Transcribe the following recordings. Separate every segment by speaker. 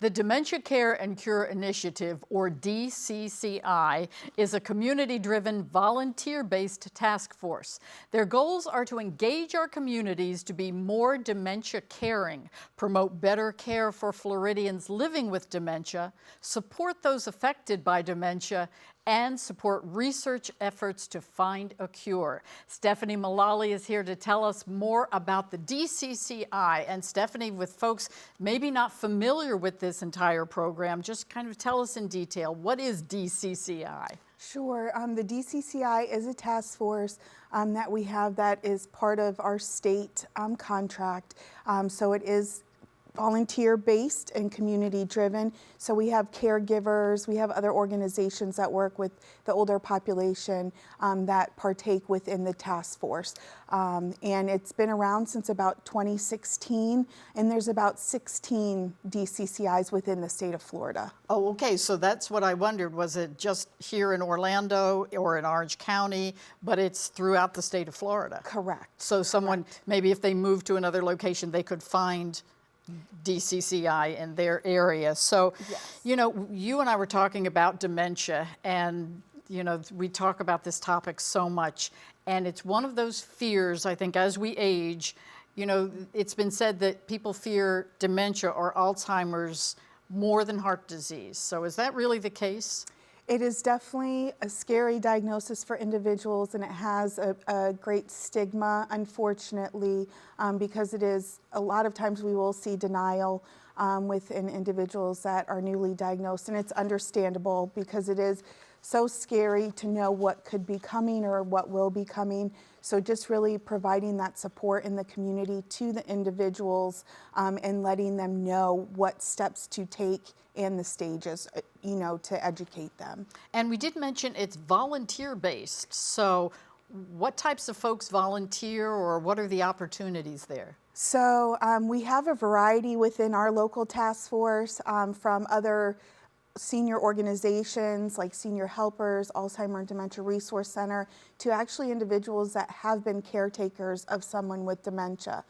Speaker 1: The Dementia Care and Cure Initiative, or DCCI, is a community-driven, volunteer-based task force. Their goals are to engage our communities to be more dementia caring, promote better care for Floridians living with dementia, support those affected by dementia, and support research efforts to find a cure. Stephanie Mullally is here to tell us more about the DCCI. And Stephanie, with folks maybe not familiar with this entire program, just kind of tell us in detail, what is DCCI?
Speaker 2: Sure. The DCCI is a task force that we have that is part of our state contract. So it is volunteer-based and community-driven. So we have caregivers, we have other organizations that work with the older population that partake within the task force. And it's been around since about 2016, and there's about 16 DCCIs within the state of Florida.
Speaker 1: Oh, okay, so that's what I wondered. Was it just here in Orlando or in Orange County, but it's throughout the state of Florida?
Speaker 2: Correct.
Speaker 1: So someone, maybe if they move to another location, they could find DCCI in their area. So,
Speaker 2: yes.
Speaker 1: You know, you and I were talking about dementia, and, you know, we talk about this topic so much, and it's one of those fears, I think, as we age. You know, it's been said that people fear dementia or Alzheimer's more than heart disease. So is that really the case?
Speaker 2: It is definitely a scary diagnosis for individuals, and it has a great stigma, unfortunately, because it is, a lot of times we will see denial within individuals that are newly diagnosed, and it's understandable because it is so scary to know what could be coming or what will be coming. So just really providing that support in the community to the individuals and letting them know what steps to take and the stages, you know, to educate them.
Speaker 1: And we did mention it's volunteer-based. So what types of folks volunteer, or what are the opportunities there?
Speaker 2: So we have a variety within our local task force from other senior organizations like Senior Helpers, Alzheimer and Dementia Resource Center, to actually individuals that have been caretakers of someone with dementia.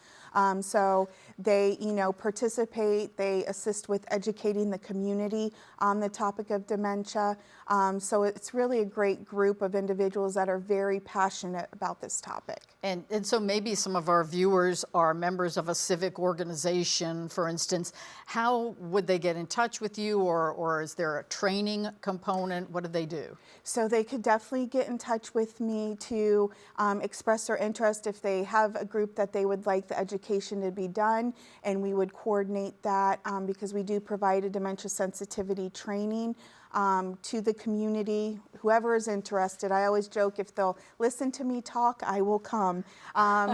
Speaker 2: So they, you know, participate, they assist with educating the community on the topic of dementia. So it's really a great group of individuals that are very passionate about this topic.
Speaker 1: And so maybe some of our viewers are members of a civic organization, for instance. How would they get in touch with you, or is there a training component? What do they do?
Speaker 2: So they could definitely get in touch with me to express their interest if they have a group that they would like the education to be done, and we would coordinate that because we do provide a dementia sensitivity training to the community, whoever is interested. I always joke, if they'll listen to me talk, I will come.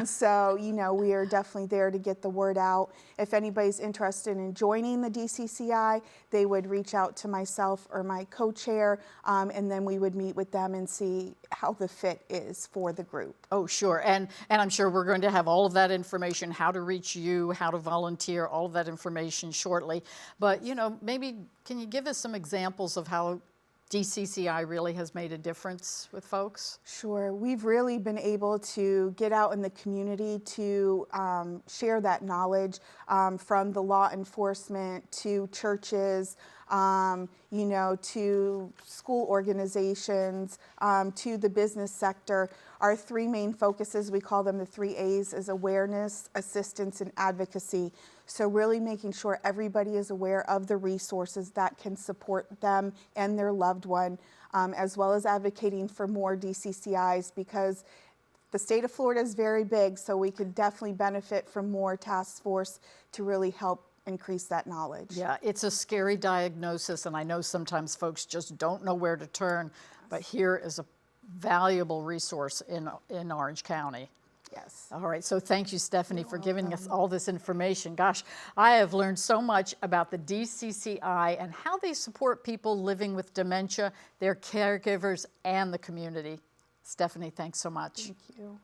Speaker 2: So, you know, we are definitely there to get the word out. If anybody's interested in joining the DCCI, they would reach out to myself or my co-chair, and then we would meet with them and see how the fit is for the group.
Speaker 1: Oh, sure. And I'm sure we're going to have all of that information, how to reach you, how to volunteer, all of that information shortly. But, you know, maybe can you give us some examples of how DCCI really has made a difference with folks?
Speaker 2: Sure. We've really been able to get out in the community to share that knowledge from the law enforcement to churches, you know, to school organizations, to the business sector. Our three main focuses, we call them the 3 A's, is awareness, assistance, and advocacy. So really making sure everybody is aware of the resources that can support them and their loved one, as well as advocating for more DCCIs, because the state of Florida is very big, so we could definitely benefit from more task force to really help increase that knowledge.
Speaker 1: Yeah, it's a scary diagnosis, and I know sometimes folks just don't know where to turn, but here is a valuable resource in Orange County.
Speaker 2: Yes.
Speaker 1: All right, so thank you, Stephanie, for giving us all this information. Gosh, I have learned so much about the DCCI and how they support people living with dementia, their caregivers, and the community. Stephanie, thanks so much.
Speaker 2: Thank you.